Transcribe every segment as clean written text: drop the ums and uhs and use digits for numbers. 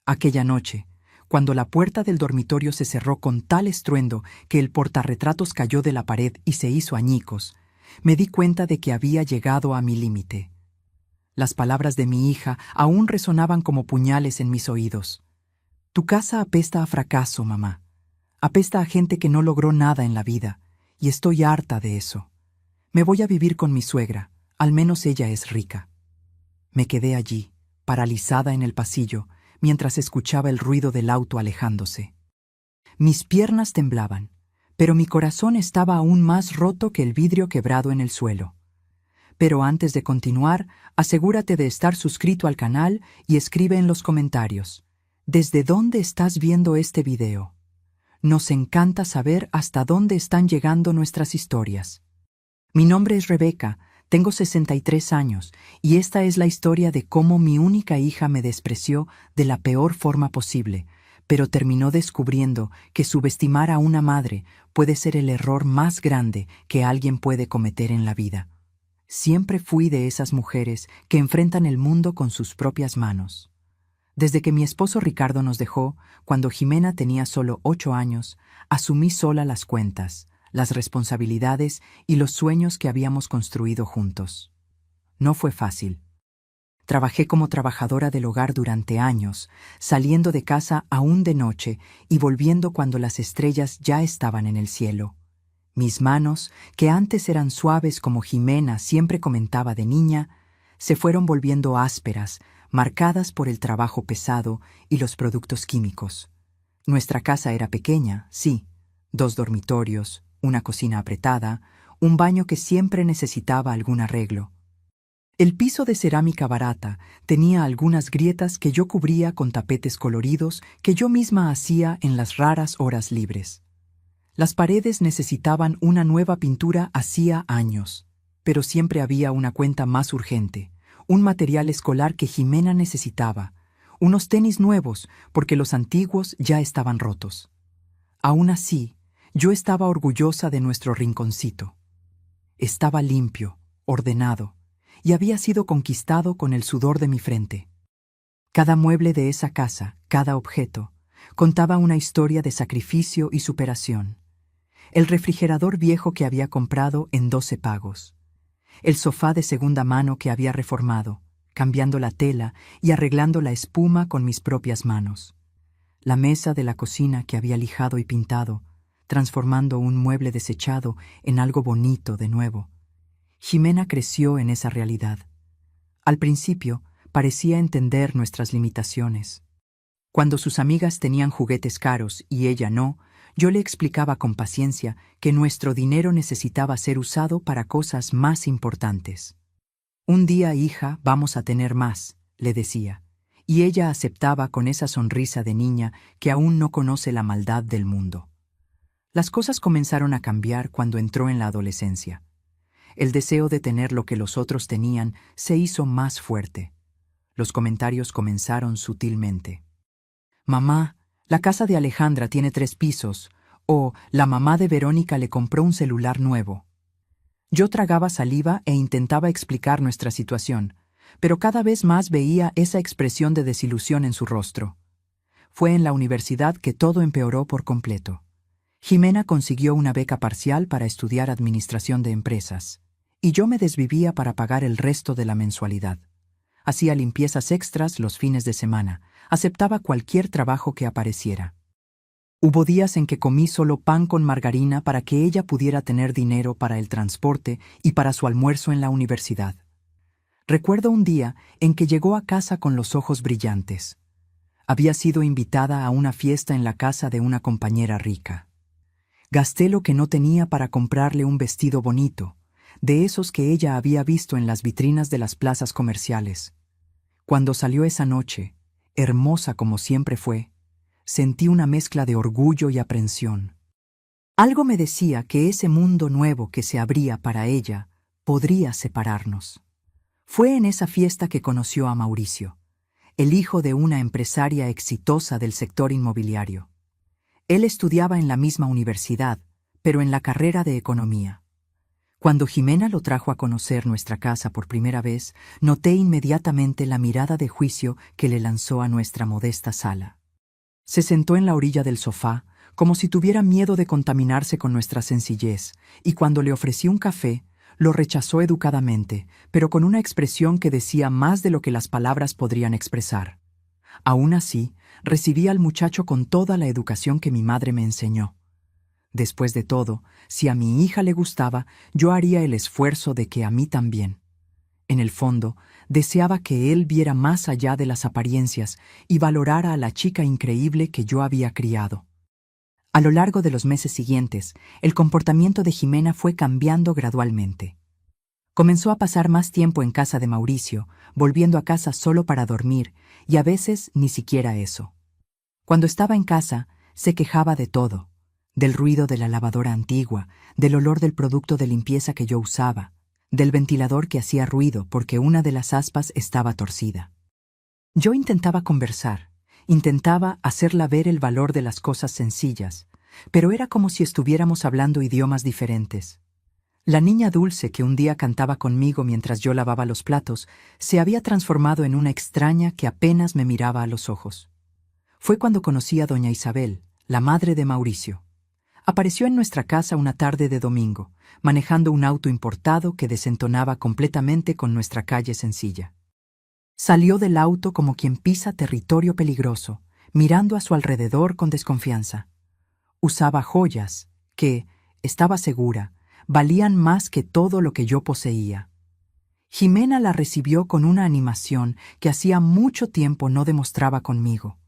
Aquella noche, cuando la puerta del dormitorio se cerró con tal estruendo que el portarretratos cayó de la pared y se hizo añicos, me di cuenta de que había llegado a mi límite. Las palabras de mi hija aún resonaban como puñales en mis oídos. Tu casa apesta a fracaso, mamá. Apesta a gente que no logró nada en la vida, y estoy harta de eso. Me voy a vivir con mi suegra, al menos ella es rica. Me quedé allí, paralizada en el pasillo, mientras escuchaba el ruido del auto alejándose. Mis piernas temblaban, pero mi corazón estaba aún más roto que el vidrio quebrado en el suelo. Pero antes de continuar, asegúrate de estar suscrito al canal y escribe en los comentarios: ¿desde dónde estás viendo este video? Nos encanta saber hasta dónde están llegando nuestras historias. Mi nombre es Rebeca, tengo 63 años, y esta es la historia de cómo mi única hija me despreció de la peor forma posible, pero terminó descubriendo que subestimar a una madre puede ser el error más grande que alguien puede cometer en la vida. Siempre fui de esas mujeres que enfrentan el mundo con sus propias manos. Desde que mi esposo Ricardo nos dejó, cuando Jimena tenía solo 8 años, asumí sola las cuentas, las responsabilidades y los sueños que habíamos construido juntos. No fue fácil. Trabajé como trabajadora del hogar durante años, saliendo de casa aún de noche y volviendo cuando las estrellas ya estaban en el cielo. Mis manos, que antes eran suaves como Jimena siempre comentaba de niña, se fueron volviendo ásperas, marcadas por el trabajo pesado y los productos químicos. Nuestra casa era pequeña, sí, 2 dormitorios, una cocina apretada, un baño que siempre necesitaba algún arreglo. El piso de cerámica barata tenía algunas grietas que yo cubría con tapetes coloridos que yo misma hacía en las raras horas libres. Las paredes necesitaban una nueva pintura hacía años, pero siempre había una cuenta más urgente, un material escolar que Jimena necesitaba, unos tenis nuevos porque los antiguos ya estaban rotos. Aún así, yo estaba orgullosa de nuestro rinconcito. Estaba limpio, ordenado, y había sido conquistado con el sudor de mi frente. Cada mueble de esa casa, cada objeto, contaba una historia de sacrificio y superación. El refrigerador viejo que había comprado en 12 pagos. El sofá de segunda mano que había reformado, cambiando la tela y arreglando la espuma con mis propias manos. La mesa de la cocina que había lijado y pintado, transformando un mueble desechado en algo bonito de nuevo. Jimena creció en esa realidad. Al principio, parecía entender nuestras limitaciones. Cuando sus amigas tenían juguetes caros y ella no, yo le explicaba con paciencia que nuestro dinero necesitaba ser usado para cosas más importantes. Un día, hija, vamos a tener más, le decía, y ella aceptaba con esa sonrisa de niña que aún no conoce la maldad del mundo. Las cosas comenzaron a cambiar cuando entró en la adolescencia. El deseo de tener lo que los otros tenían se hizo más fuerte. Los comentarios comenzaron sutilmente. Mamá, la casa de Alejandra tiene 3 pisos, o la mamá de Verónica le compró un celular nuevo. Yo tragaba saliva e intentaba explicar nuestra situación, pero cada vez más veía esa expresión de desilusión en su rostro. Fue en la universidad que todo empeoró por completo. Jimena consiguió una beca parcial para estudiar administración de empresas, y yo me desvivía para pagar el resto de la mensualidad. Hacía limpiezas extras los fines de semana, aceptaba cualquier trabajo que apareciera. Hubo días en que comí solo pan con margarina para que ella pudiera tener dinero para el transporte y para su almuerzo en la universidad. Recuerdo un día en que llegó a casa con los ojos brillantes. Había sido invitada a una fiesta en la casa de una compañera rica. Gasté lo que no tenía para comprarle un vestido bonito, de esos que ella había visto en las vitrinas de las plazas comerciales. Cuando salió esa noche, hermosa como siempre fue, sentí una mezcla de orgullo y aprensión. Algo me decía que ese mundo nuevo que se abría para ella podría separarnos. Fue en esa fiesta que conoció a Mauricio, el hijo de una empresaria exitosa del sector inmobiliario. Él estudiaba en la misma universidad, pero en la carrera de economía. Cuando Jimena lo trajo a conocer nuestra casa por primera vez, noté inmediatamente la mirada de juicio que le lanzó a nuestra modesta sala. Se sentó en la orilla del sofá, como si tuviera miedo de contaminarse con nuestra sencillez, y cuando le ofrecí un café, lo rechazó educadamente, pero con una expresión que decía más de lo que las palabras podrían expresar. Aún así, recibí al muchacho con toda la educación que mi madre me enseñó. Después de todo, si a mi hija le gustaba, yo haría el esfuerzo de que a mí también. En el fondo, deseaba que él viera más allá de las apariencias y valorara a la chica increíble que yo había criado. A lo largo de los meses siguientes, el comportamiento de Jimena fue cambiando gradualmente. Comenzó a pasar más tiempo en casa de Mauricio, volviendo a casa solo para dormir, y a veces ni siquiera eso. Cuando estaba en casa, se quejaba de todo, del ruido de la lavadora antigua, del olor del producto de limpieza que yo usaba, del ventilador que hacía ruido porque una de las aspas estaba torcida. Yo intentaba conversar, intentaba hacerla ver el valor de las cosas sencillas, pero era como si estuviéramos hablando idiomas diferentes. La niña dulce que un día cantaba conmigo mientras yo lavaba los platos se había transformado en una extraña que apenas me miraba a los ojos. Fue cuando conocí a doña Isabel, la madre de Mauricio. Apareció en nuestra casa una tarde de domingo, manejando un auto importado que desentonaba completamente con nuestra calle sencilla. Salió del auto como quien pisa territorio peligroso, mirando a su alrededor con desconfianza. Usaba joyas que, estaba segura, valían más que todo lo que yo poseía. Jimena la recibió con una animación que hacía mucho tiempo no demostraba conmigo.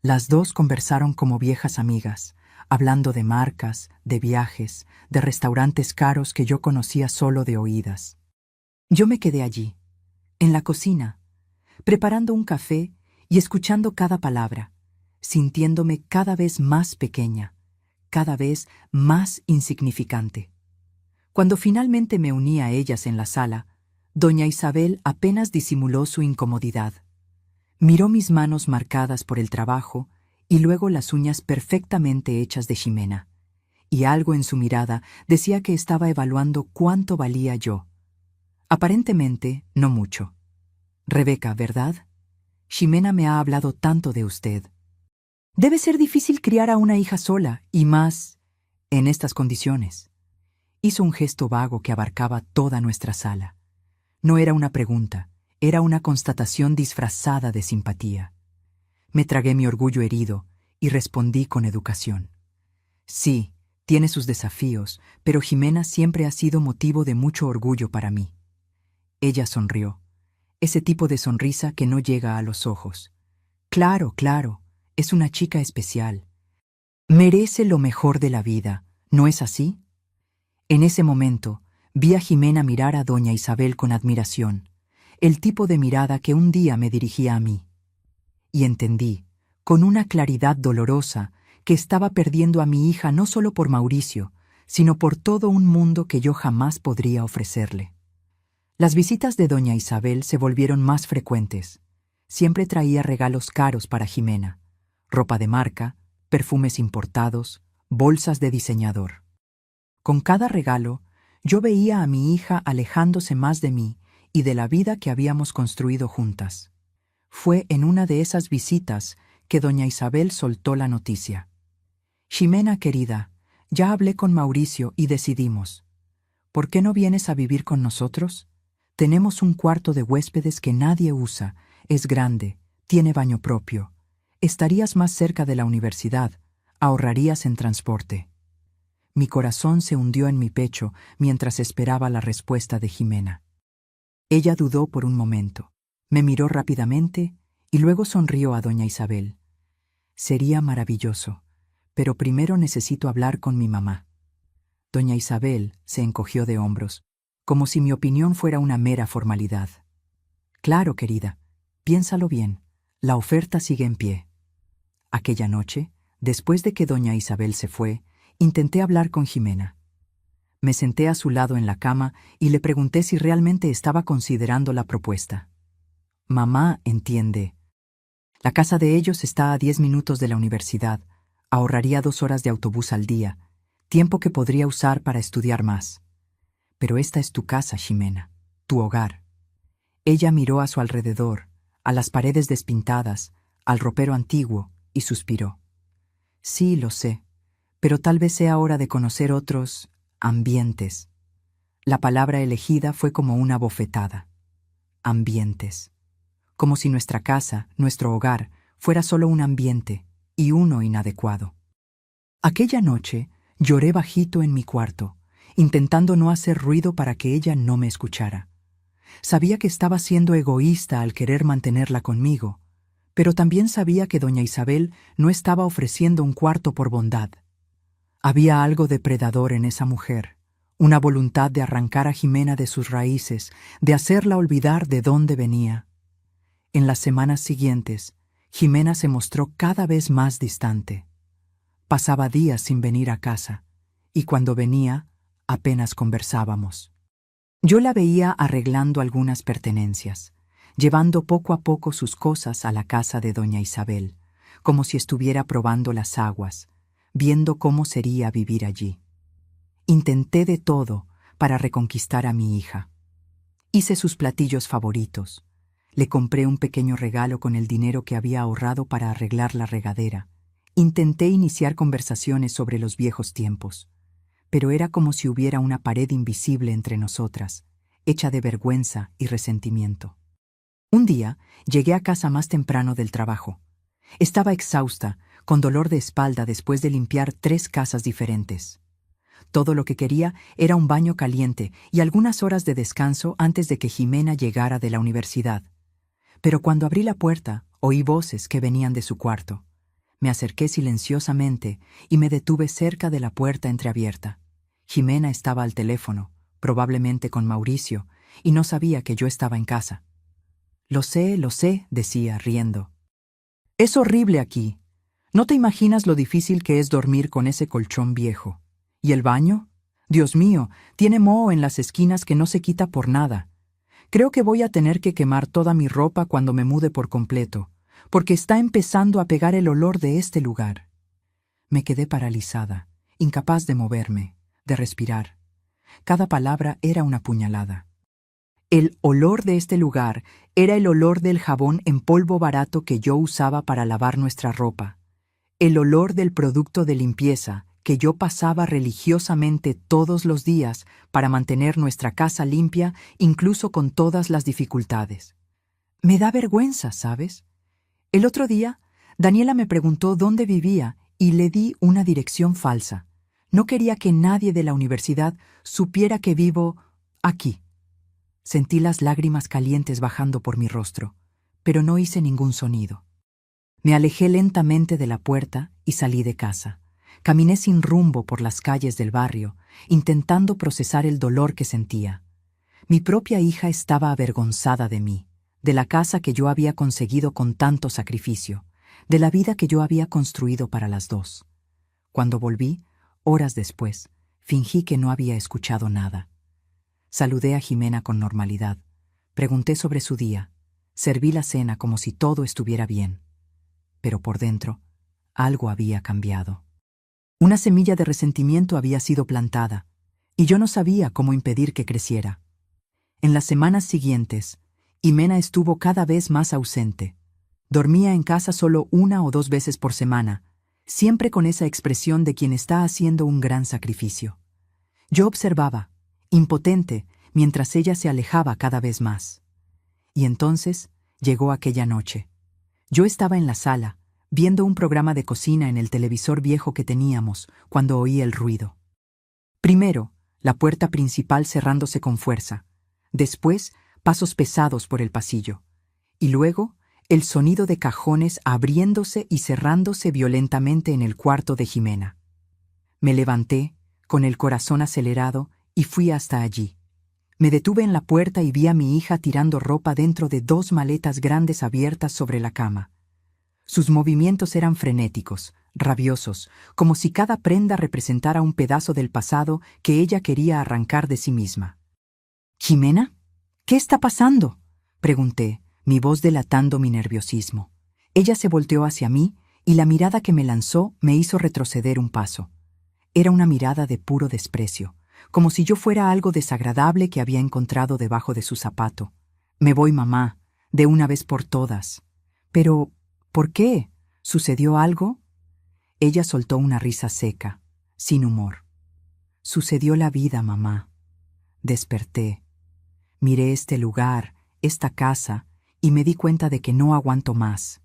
Las dos conversaron como viejas amigas, hablando de marcas, de viajes, de restaurantes caros que yo conocía solo de oídas. Yo me quedé allí, en la cocina, preparando un café y escuchando cada palabra, sintiéndome cada vez más pequeña, cada vez más insignificante. Cuando finalmente me uní a ellas en la sala, doña Isabel apenas disimuló su incomodidad. Miró mis manos marcadas por el trabajo y luego las uñas perfectamente hechas de Jimena, y algo en su mirada decía que estaba evaluando cuánto valía yo. Aparentemente, no mucho. Rebeca, ¿verdad? Jimena me ha hablado tanto de usted. Debe ser difícil criar a una hija sola, y más en estas condiciones. Hizo un gesto vago que abarcaba toda nuestra sala. No era una pregunta, era una constatación disfrazada de simpatía. Me tragué mi orgullo herido y respondí con educación. Sí, tiene sus desafíos, pero Jimena siempre ha sido motivo de mucho orgullo para mí. Ella sonrió, ese tipo de sonrisa que no llega a los ojos. Claro, claro, es una chica especial. Merece lo mejor de la vida, ¿no es así? En ese momento, vi a Jimena mirar a doña Isabel con admiración, el tipo de mirada que un día me dirigía a mí. Y entendí, con una claridad dolorosa, que estaba perdiendo a mi hija no solo por Mauricio, sino por todo un mundo que yo jamás podría ofrecerle. Las visitas de doña Isabel se volvieron más frecuentes. Siempre traía regalos caros para Jimena, ropa de marca, perfumes importados, bolsas de diseñador. Con cada regalo, yo veía a mi hija alejándose más de mí y de la vida que habíamos construido juntas. Fue en una de esas visitas que doña Isabel soltó la noticia. Jimena, querida, ya hablé con Mauricio y decidimos. ¿Por qué no vienes a vivir con nosotros? Tenemos un cuarto de huéspedes que nadie usa, es grande, tiene baño propio. Estarías más cerca de la universidad, ahorrarías en transporte. Mi corazón se hundió en mi pecho mientras esperaba la respuesta de Jimena. Ella dudó por un momento, me miró rápidamente y luego sonrió a doña Isabel. Sería maravilloso, pero primero necesito hablar con mi mamá. Doña Isabel se encogió de hombros, como si mi opinión fuera una mera formalidad. Claro, querida, piénsalo bien, la oferta sigue en pie. Aquella noche, después de que doña Isabel se fue, intenté hablar con Jimena. Me senté a su lado en la cama y le pregunté si realmente estaba considerando la propuesta. Mamá entiende. La casa de ellos está a 10 minutos de la universidad. Ahorraría 2 horas de autobús al día, tiempo que podría usar para estudiar más. Pero esta es tu casa, Ximena, tu hogar. Ella miró a su alrededor, a las paredes despintadas, al ropero antiguo, y suspiró. Sí, lo sé, pero tal vez sea hora de conocer otros ambientes. La palabra elegida fue como una bofetada. Ambientes. Como si nuestra casa, nuestro hogar, fuera solo un ambiente, y uno inadecuado. Aquella noche lloré bajito en mi cuarto, intentando no hacer ruido para que ella no me escuchara. Sabía que estaba siendo egoísta al querer mantenerla conmigo, pero también sabía que doña Isabel no estaba ofreciendo un cuarto por bondad. Había algo depredador en esa mujer, una voluntad de arrancar a Ximena de sus raíces, de hacerla olvidar de dónde venía. En las semanas siguientes, Ximena se mostró cada vez más distante. Pasaba días sin venir a casa, y cuando venía, apenas conversábamos. Yo la veía arreglando algunas pertenencias, llevando poco a poco sus cosas a la casa de doña Isabel, como si estuviera probando las aguas, viendo cómo sería vivir allí. Intenté de todo para reconquistar a mi hija. Hice sus platillos favoritos. Le compré un pequeño regalo con el dinero que había ahorrado para arreglar la regadera. Intenté iniciar conversaciones sobre los viejos tiempos, pero era como si hubiera una pared invisible entre nosotras, hecha de vergüenza y resentimiento. Un día llegué a casa más temprano del trabajo. Estaba exhausta, con dolor de espalda después de limpiar 3 casas diferentes. Todo lo que quería era un baño caliente y algunas horas de descanso antes de que Ximena llegara de la universidad. Pero cuando abrí la puerta, oí voces que venían de su cuarto. Me acerqué silenciosamente y me detuve cerca de la puerta entreabierta. Ximena estaba al teléfono, probablemente con Mauricio, y no sabía que yo estaba en casa. Lo sé, decía, riendo. Es horrible aquí. No te imaginas lo difícil que es dormir con ese colchón viejo. ¿Y el baño? Dios mío, tiene moho en las esquinas que no se quita por nada. Creo que voy a tener que quemar toda mi ropa cuando me mude por completo, porque está empezando a pegar el olor de este lugar. Me quedé paralizada, incapaz de moverme, de respirar. Cada palabra era una puñalada. El olor de este lugar era el olor del jabón en polvo barato que yo usaba para lavar nuestra ropa, el olor del producto de limpieza que yo pasaba religiosamente todos los días para mantener nuestra casa limpia incluso con todas las dificultades. Me da vergüenza, ¿sabes? El otro día, Daniela me preguntó dónde vivía y le di una dirección falsa. No quería que nadie de la universidad supiera que vivo aquí. Sentí las lágrimas calientes bajando por mi rostro, pero no hice ningún sonido. Me alejé lentamente de la puerta y salí de casa. Caminé sin rumbo por las calles del barrio, intentando procesar el dolor que sentía. Mi propia hija estaba avergonzada de mí, de la casa que yo había conseguido con tanto sacrificio, de la vida que yo había construido para las dos. Cuando volví, horas después, fingí que no había escuchado nada. Saludé a Ximena con normalidad. Pregunté sobre su día. Serví la cena como si todo estuviera bien. Pero por dentro, algo había cambiado. Una semilla de resentimiento había sido plantada, y yo no sabía cómo impedir que creciera. En las semanas siguientes, Ximena estuvo cada vez más ausente. Dormía en casa solo 1 o 2 veces por semana, siempre con esa expresión de quien está haciendo un gran sacrificio. Yo observaba, impotente, mientras ella se alejaba cada vez más. Y entonces llegó aquella noche. Yo estaba en la sala, viendo un programa de cocina en el televisor viejo que teníamos, cuando oí el ruido. Primero, la puerta principal cerrándose con fuerza. Después, pasos pesados por el pasillo. Y luego, el sonido de cajones abriéndose y cerrándose violentamente en el cuarto de Ximena. Me levanté, con el corazón acelerado, y fui hasta allí. Me detuve en la puerta y vi a mi hija tirando ropa dentro de 2 maletas grandes abiertas sobre la cama. Sus movimientos eran frenéticos, rabiosos, como si cada prenda representara un pedazo del pasado que ella quería arrancar de sí misma. «¿Ximena? ¿Qué está pasando?», pregunté, mi voz delatando mi nerviosismo. Ella se volteó hacia mí y la mirada que me lanzó me hizo retroceder un paso. Era una mirada de puro desprecio, como si yo fuera algo desagradable que había encontrado debajo de su zapato. Me voy, mamá, de una vez por todas. Pero, ¿por qué? ¿Sucedió algo? Ella soltó una risa seca, sin humor. Sucedió la vida, mamá. Desperté. Miré este lugar, esta casa, y me di cuenta de que no aguanto más.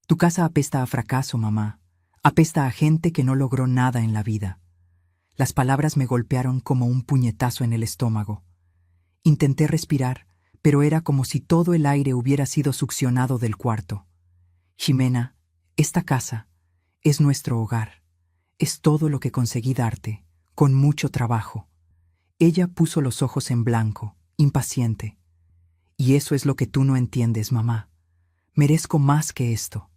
Tu casa apesta a fracaso, mamá. Apesta a gente que no logró nada en la vida. Las palabras me golpearon como un puñetazo en el estómago. Intenté respirar, pero era como si todo el aire hubiera sido succionado del cuarto. Ximena, esta casa es nuestro hogar. Es todo lo que conseguí darte, con mucho trabajo. Ella puso los ojos en blanco, impaciente. Y eso es lo que tú no entiendes, mamá. Merezco más que esto.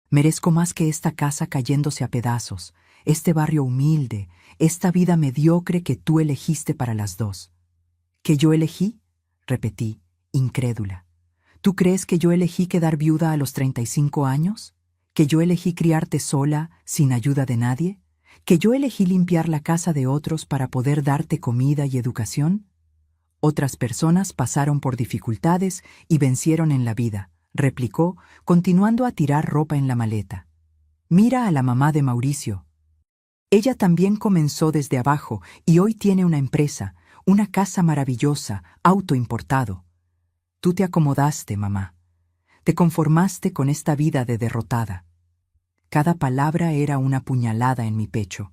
Merezco más que esta casa cayéndose a pedazos, este barrio humilde, esta vida mediocre que tú elegiste para las dos. ¿Que yo elegí? Repetí, incrédula. ¿Tú crees que yo elegí quedar viuda a los 35 años? ¿Que yo elegí criarte sola, sin ayuda de nadie? ¿Que yo elegí limpiar la casa de otros para poder darte comida y educación? Otras personas pasaron por dificultades y vencieron en la vida, replicó, continuando a tirar ropa en la maleta. Mira a la mamá de Mauricio. Ella también comenzó desde abajo y hoy tiene una empresa, una casa maravillosa, auto importado. Tú te acomodaste, mamá. Te conformaste con esta vida de derrotada. Cada palabra era una puñalada en mi pecho.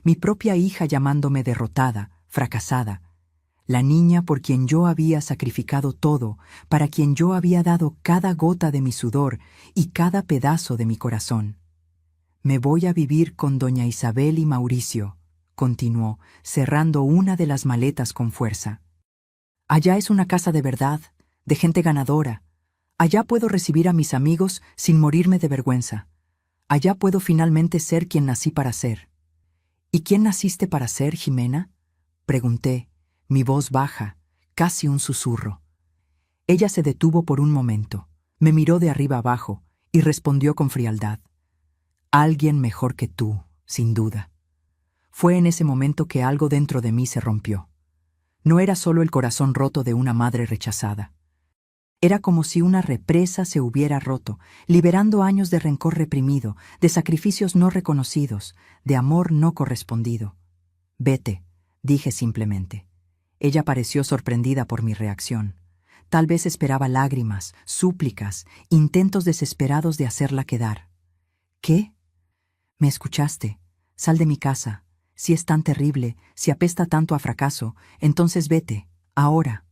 Mi propia hija llamándome derrotada, fracasada. La niña por quien yo había sacrificado todo, para quien yo había dado cada gota de mi sudor y cada pedazo de mi corazón. Me voy a vivir con doña Isabel y Mauricio, continuó, cerrando una de las maletas con fuerza. Allá es una casa de verdad, de gente ganadora. Allá puedo recibir a mis amigos sin morirme de vergüenza. Allá puedo finalmente ser quien nací para ser. ¿Y quién naciste para ser, Ximena? Pregunté, mi voz baja, casi un susurro. Ella se detuvo por un momento, me miró de arriba abajo y respondió con frialdad. Alguien mejor que tú, sin duda. Fue en ese momento que algo dentro de mí se rompió. No era solo el corazón roto de una madre rechazada. Era como si una represa se hubiera roto, liberando años de rencor reprimido, de sacrificios no reconocidos, de amor no correspondido. Vete, dije simplemente. Ella pareció sorprendida por mi reacción. Tal vez esperaba lágrimas, súplicas, intentos desesperados de hacerla quedar. ¿Qué? ¿Me escuchaste? Sal de mi casa. Si es tan terrible, si apesta tanto a fracaso, entonces vete, ahora.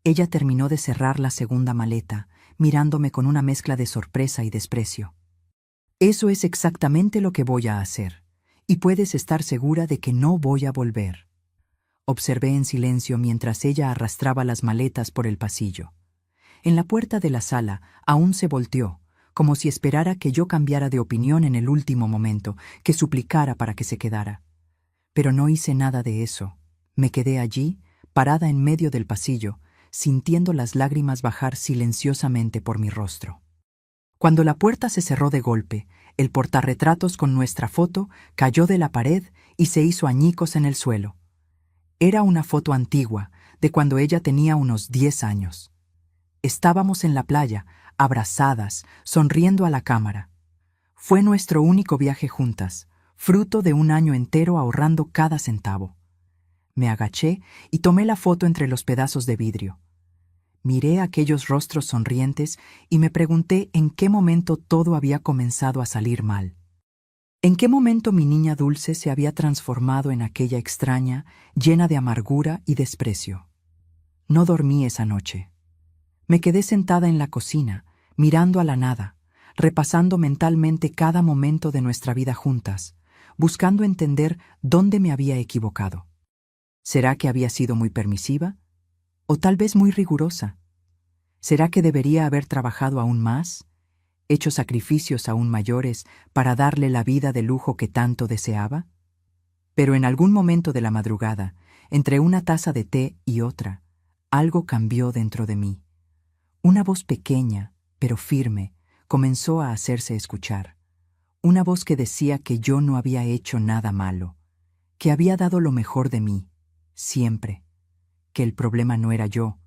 Ella terminó de cerrar la segunda maleta, mirándome con una mezcla de sorpresa y desprecio. Eso es exactamente lo que voy a hacer, y puedes estar segura de que no voy a volver. Observé en silencio mientras ella arrastraba las maletas por el pasillo. En la puerta de la sala aún se volteó, como si esperara que yo cambiara de opinión en el último momento, que suplicara para que se quedara. Pero no hice nada de eso. Me quedé allí, parada en medio del pasillo, sintiendo las lágrimas bajar silenciosamente por mi rostro. Cuando la puerta se cerró de golpe, el portarretratos con nuestra foto cayó de la pared y se hizo añicos en el suelo. Era una foto antigua, de cuando ella tenía unos 10 años. Estábamos en la playa, abrazadas, sonriendo a la cámara. Fue nuestro único viaje juntas, fruto de un año entero ahorrando cada centavo. Me agaché y tomé la foto entre los pedazos de vidrio. Miré aquellos rostros sonrientes y me pregunté en qué momento todo había comenzado a salir mal. ¿En qué momento mi niña dulce se había transformado en aquella extraña, llena de amargura y desprecio? No dormí esa noche. Me quedé sentada en la cocina, mirando a la nada, repasando mentalmente cada momento de nuestra vida juntas, buscando entender dónde me había equivocado. ¿Será que había sido muy permisiva? ¿O tal vez muy rigurosa? ¿Será que debería haber trabajado aún más, hecho sacrificios aún mayores para darle la vida de lujo que tanto deseaba? Pero en algún momento de la madrugada, entre una taza de té y otra, algo cambió dentro de mí. Una voz pequeña, pero firme, comenzó a hacerse escuchar. Una voz que decía que yo no había hecho nada malo, que había dado lo mejor de mí, siempre, que el problema no era yo,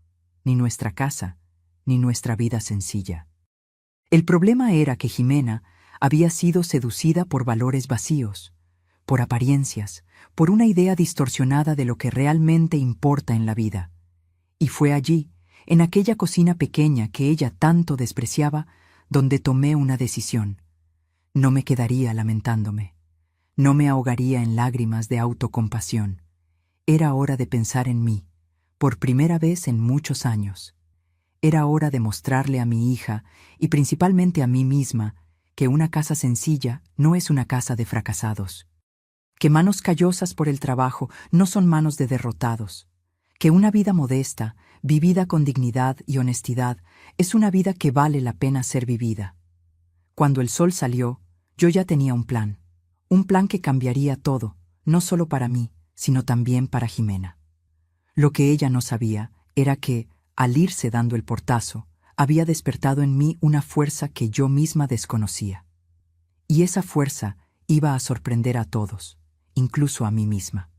ni nuestra casa, ni nuestra vida sencilla. El problema era que Jimena había sido seducida por valores vacíos, por apariencias, por una idea distorsionada de lo que realmente importa en la vida. Y fue allí, en aquella cocina pequeña que ella tanto despreciaba, donde tomé una decisión. No me quedaría lamentándome. No me ahogaría en lágrimas de autocompasión. Era hora de pensar en mí, por primera vez en muchos años. Era hora de mostrarle a mi hija, y principalmente a mí misma, que una casa sencilla no es una casa de fracasados. Que manos callosas por el trabajo no son manos de derrotados. Que una vida modesta, vivida con dignidad y honestidad, es una vida que vale la pena ser vivida. Cuando el sol salió, yo ya tenía un plan que cambiaría todo, no solo para mí, sino también para Jimena. Lo que ella no sabía era que, al irse dando el portazo, había despertado en mí una fuerza que yo misma desconocía. Y esa fuerza iba a sorprender a todos, incluso a mí misma.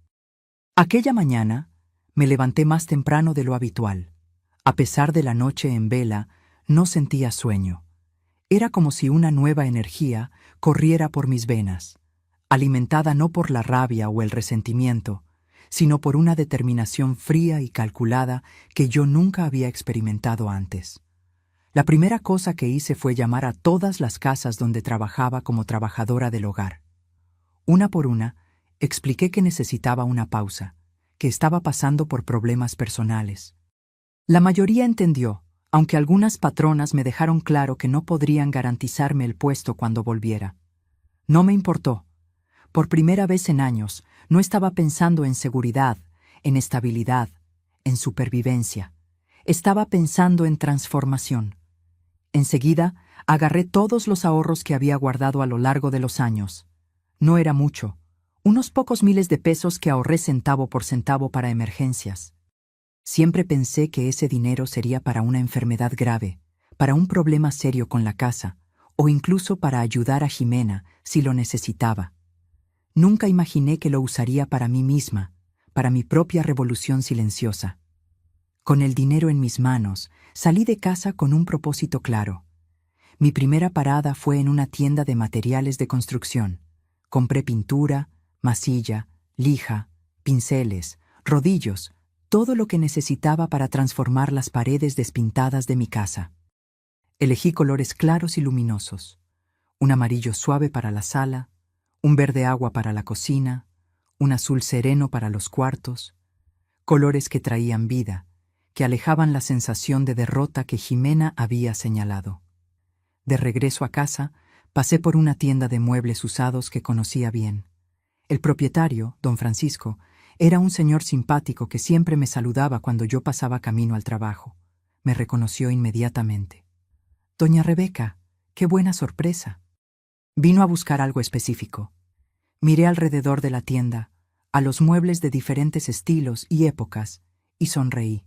Aquella mañana, me levanté más temprano de lo habitual. A pesar de la noche en vela, no sentía sueño. Era como si una nueva energía corriera por mis venas, alimentada no por la rabia o el resentimiento, sino por una determinación fría y calculada que yo nunca había experimentado antes. La primera cosa que hice fue llamar a todas las casas donde trabajaba como trabajadora del hogar. Una por una, expliqué que necesitaba una pausa, que estaba pasando por problemas personales. La mayoría entendió, aunque algunas patronas me dejaron claro que no podrían garantizarme el puesto cuando volviera. No me importó. Por primera vez en años, no estaba pensando en seguridad, en estabilidad, en supervivencia. Estaba pensando en transformación. Enseguida, agarré todos los ahorros que había guardado a lo largo de los años. No era mucho, unos pocos miles de pesos que ahorré centavo por centavo para emergencias. Siempre pensé que ese dinero sería para una enfermedad grave, para un problema serio con la casa, o incluso para ayudar a Jimena si lo necesitaba. Nunca imaginé que lo usaría para mí misma, para mi propia revolución silenciosa. Con el dinero en mis manos, salí de casa con un propósito claro. Mi primera parada fue en una tienda de materiales de construcción. Compré pintura, masilla, lija, pinceles, rodillos, todo lo que necesitaba para transformar las paredes despintadas de mi casa. Elegí colores claros y luminosos, un amarillo suave para la sala, un verde agua para la cocina, un azul sereno para los cuartos, colores que traían vida, que alejaban la sensación de derrota que Jimena había señalado. De regreso a casa, pasé por una tienda de muebles usados que conocía bien. El propietario, don Francisco, era un señor simpático que siempre me saludaba cuando yo pasaba camino al trabajo. Me reconoció inmediatamente. «Doña Rebeca, qué buena sorpresa». Vino a buscar algo específico. Miré alrededor de la tienda, a los muebles de diferentes estilos y épocas, y sonreí.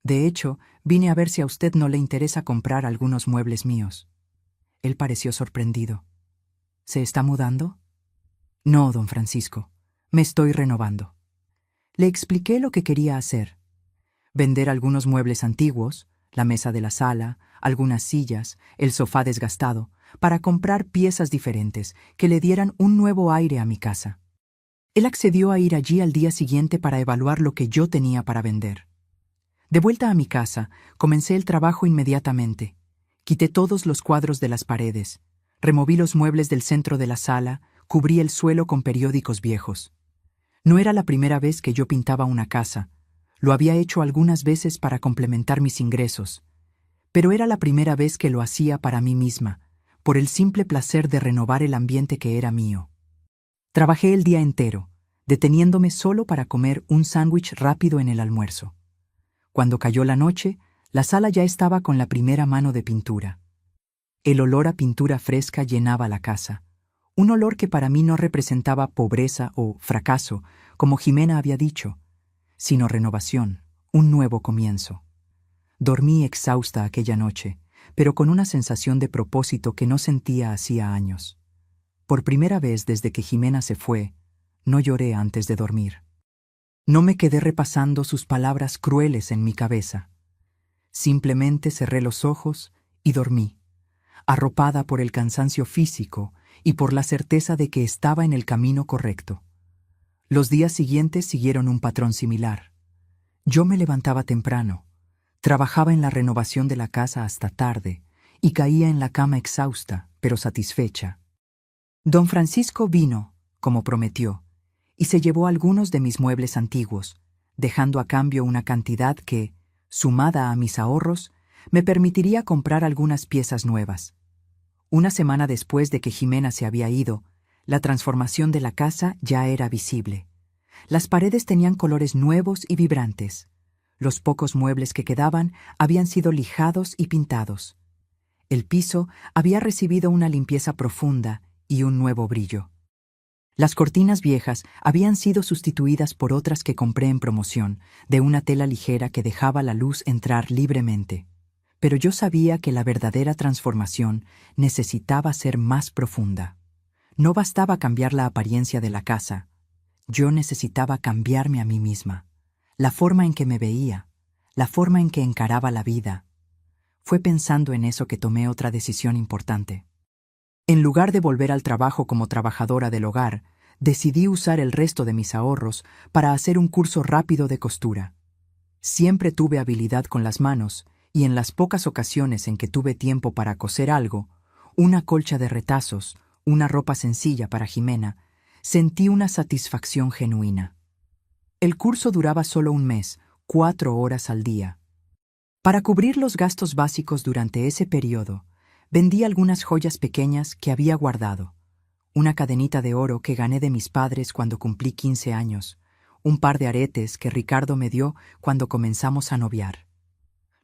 De hecho, vine a ver si a usted no le interesa comprar algunos muebles míos. Él pareció sorprendido. ¿Se está mudando? No, don Francisco, me estoy renovando. Le expliqué lo que quería hacer. Vender algunos muebles antiguos, la mesa de la sala, algunas sillas, el sofá desgastado, para comprar piezas diferentes que le dieran un nuevo aire a mi casa. Él accedió a ir allí al día siguiente para evaluar lo que yo tenía para vender. De vuelta a mi casa, comencé el trabajo inmediatamente. Quité todos los cuadros de las paredes, removí los muebles del centro de la sala, cubrí el suelo con periódicos viejos. No era la primera vez que yo pintaba una casa. Lo había hecho algunas veces para complementar mis ingresos, pero era la primera vez que lo hacía para mí misma, por el simple placer de renovar el ambiente que era mío. Trabajé el día entero, deteniéndome solo para comer un sándwich rápido en el almuerzo. Cuando cayó la noche, la sala ya estaba con la primera mano de pintura. El olor a pintura fresca llenaba la casa, un olor que para mí no representaba pobreza o fracaso, como Jimena había dicho, sino renovación, un nuevo comienzo. Dormí exhausta aquella noche, pero con una sensación de propósito que no sentía hacía años. Por primera vez desde que Jimena se fue, no lloré antes de dormir. No me quedé repasando sus palabras crueles en mi cabeza. Simplemente cerré los ojos y dormí, arropada por el cansancio físico y por la certeza de que estaba en el camino correcto. Los días siguientes siguieron un patrón similar. Yo me levantaba temprano, trabajaba en la renovación de la casa hasta tarde y caía en la cama exhausta, pero satisfecha. Don Francisco vino, como prometió, y se llevó algunos de mis muebles antiguos, dejando a cambio una cantidad que, sumada a mis ahorros, me permitiría comprar algunas piezas nuevas. Una semana después de que Jimena se había ido, la transformación de la casa ya era visible. Las paredes tenían colores nuevos y vibrantes. Los pocos muebles que quedaban habían sido lijados y pintados. El piso había recibido una limpieza profunda y un nuevo brillo. Las cortinas viejas habían sido sustituidas por otras que compré en promoción, de una tela ligera que dejaba la luz entrar libremente. Pero yo sabía que la verdadera transformación necesitaba ser más profunda. No bastaba cambiar la apariencia de la casa. Yo necesitaba cambiarme a mí misma, la forma en que me veía, la forma en que encaraba la vida. Fue pensando en eso que tomé otra decisión importante. En lugar de volver al trabajo como trabajadora del hogar, decidí usar el resto de mis ahorros para hacer un curso rápido de costura. Siempre tuve habilidad con las manos, y en las pocas ocasiones en que tuve tiempo para coser algo, una colcha de retazos, una ropa sencilla para Jimena, sentí una satisfacción genuina. El curso duraba solo un mes, 4 horas al día. Para cubrir los gastos básicos durante ese periodo, vendí algunas joyas pequeñas que había guardado. Una cadenita de oro que gané de mis padres cuando cumplí 15 años, un par de aretes que Ricardo me dio cuando comenzamos a noviar.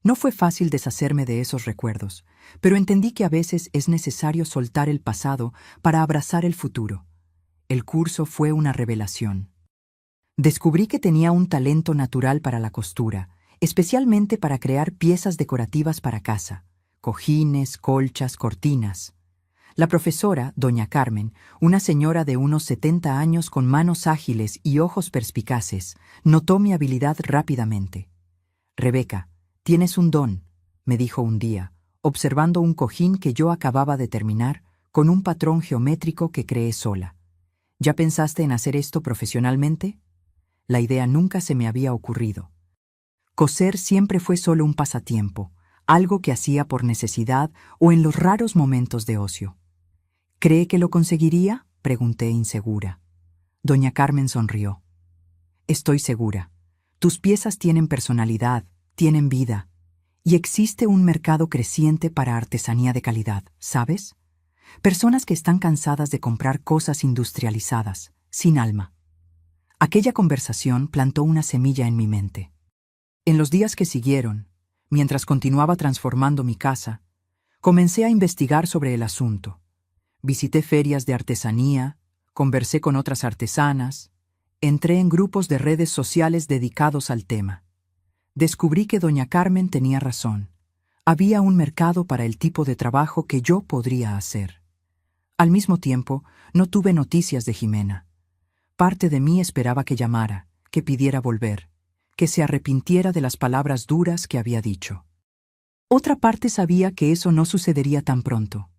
No fue fácil deshacerme de esos recuerdos, pero entendí que a veces es necesario soltar el pasado para abrazar el futuro. El curso fue una revelación. Descubrí que tenía un talento natural para la costura, especialmente para crear piezas decorativas para casa, cojines, colchas, cortinas. La profesora, doña Carmen, una señora de unos 70 años con manos ágiles y ojos perspicaces, notó mi habilidad rápidamente. «Rebeca, tienes un don», me dijo un día, observando un cojín que yo acababa de terminar con un patrón geométrico que creé sola. «¿Ya pensaste en hacer esto profesionalmente?» La idea nunca se me había ocurrido. Coser siempre fue solo un pasatiempo, algo que hacía por necesidad o en los raros momentos de ocio. «¿Cree que lo conseguiría?», pregunté insegura. Doña Carmen sonrió. «Estoy segura. Tus piezas tienen personalidad, tienen vida, y existe un mercado creciente para artesanía de calidad, ¿sabes? Personas que están cansadas de comprar cosas industrializadas, sin alma». Aquella conversación plantó una semilla en mi mente. En los días que siguieron, mientras continuaba transformando mi casa, comencé a investigar sobre el asunto. Visité ferias de artesanía, conversé con otras artesanas, entré en grupos de redes sociales dedicados al tema. Descubrí que doña Carmen tenía razón. Había un mercado para el tipo de trabajo que yo podría hacer. Al mismo tiempo, no tuve noticias de Jimena. Parte de mí esperaba que llamara, que pidiera volver, que se arrepintiera de las palabras duras que había dicho. Otra parte sabía que eso no sucedería tan pronto.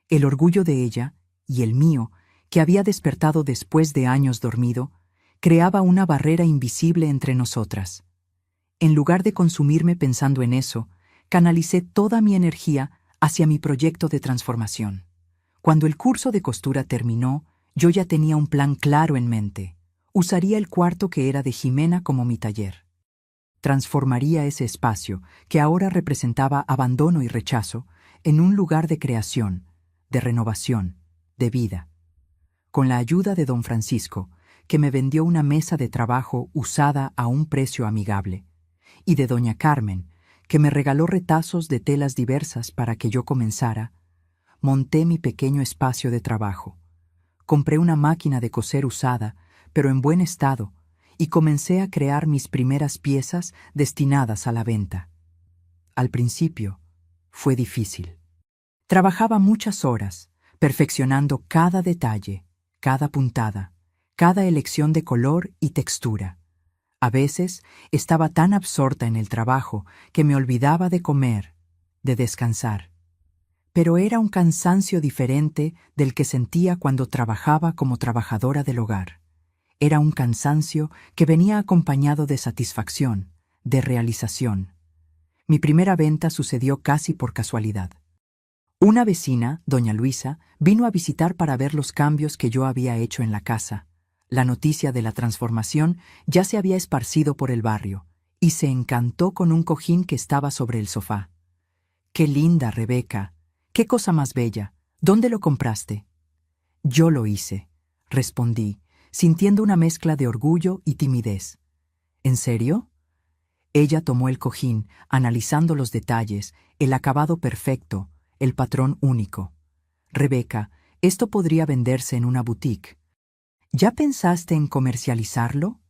El orgullo de ella, y el mío, que había despertado después de años dormido, creaba una barrera invisible entre nosotras. En lugar de consumirme pensando en eso, canalicé toda mi energía hacia mi proyecto de transformación. Cuando el curso de costura terminó, yo ya tenía un plan claro en mente. Usaría el cuarto que era de Jimena como mi taller. Transformaría ese espacio, que ahora representaba abandono y rechazo, en un lugar de creación, de renovación, de vida. Con la ayuda de don Francisco, que me vendió una mesa de trabajo usada a un precio amigable, y de doña Carmen, que me regaló retazos de telas diversas para que yo comenzara, monté mi pequeño espacio de trabajo. Compré una máquina de coser usada, pero en buen estado, y comencé a crear mis primeras piezas destinadas a la venta. Al principio, fue difícil. Trabajaba muchas horas, perfeccionando cada detalle, cada puntada, cada elección de color y textura. A veces estaba tan absorta en el trabajo que me olvidaba de comer, de descansar. Pero era un cansancio diferente del que sentía cuando trabajaba como trabajadora del hogar. Era un cansancio que venía acompañado de satisfacción, de realización. Mi primera venta sucedió casi por casualidad. Una vecina, doña Luisa, vino a visitar para ver los cambios que yo había hecho en la casa. La noticia de la transformación ya se había esparcido por el barrio, y se encantó con un cojín que estaba sobre el sofá. ¡Qué linda, Rebeca! ¡Qué cosa más bella! ¿Dónde lo compraste? Yo lo hice, respondí, sintiendo una mezcla de orgullo y timidez. ¿En serio? Ella tomó el cojín, analizando los detalles, el acabado perfecto, el patrón único. Rebeca, esto podría venderse en una boutique. ¿Ya pensaste en comercializarlo?